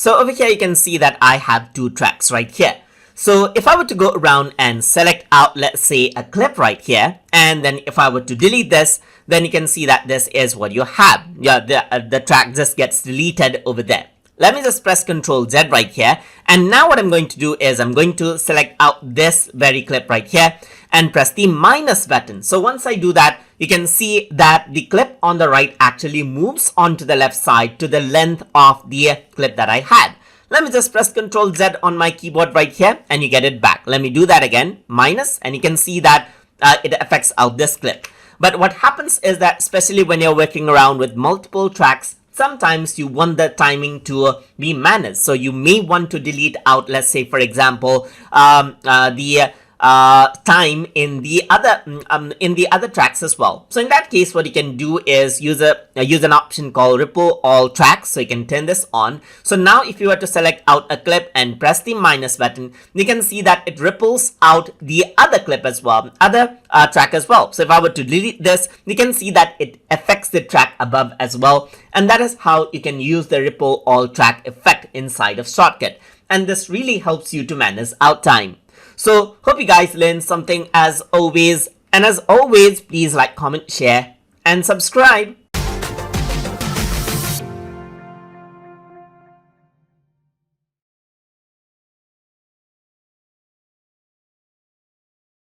So over here you can see that I have 2 tracks right here. So if I were to go around and select out, let's say, a clip right here, and then if I were to delete this, then you can see that this is what you have. Yeah, the track just gets deleted over there. Let me just press Ctrl Z right here. And now what I'm going to do is I'm going to select out this very clip right here and press the minus button. So once I do that, you can see that the clip on the right actually moves onto the left side to the length of the clip that I had. Let me just press Ctrl Z on my keyboard right here and you get it back. Let me do that again, minus, and you can see that it affects out this clip. But what happens is that especially when you're working around with multiple tracks, sometimes you want the timing to be managed. So you may want to delete out, let's say, for example, the time in the other tracks as well. So in that case, what you can do is use an option called ripple all tracks. So you can turn this on. So now if you were to select out a clip and press the minus button, you can see that it ripples out the other clip as well, other track as well. So if I were to delete this, you can see that it affects the track above as well. And that is how you can use the ripple all track effect inside of Shotcut. And this really helps you to manage out time. So hope you guys learned something as always. And as always, please like, comment, share, and subscribe.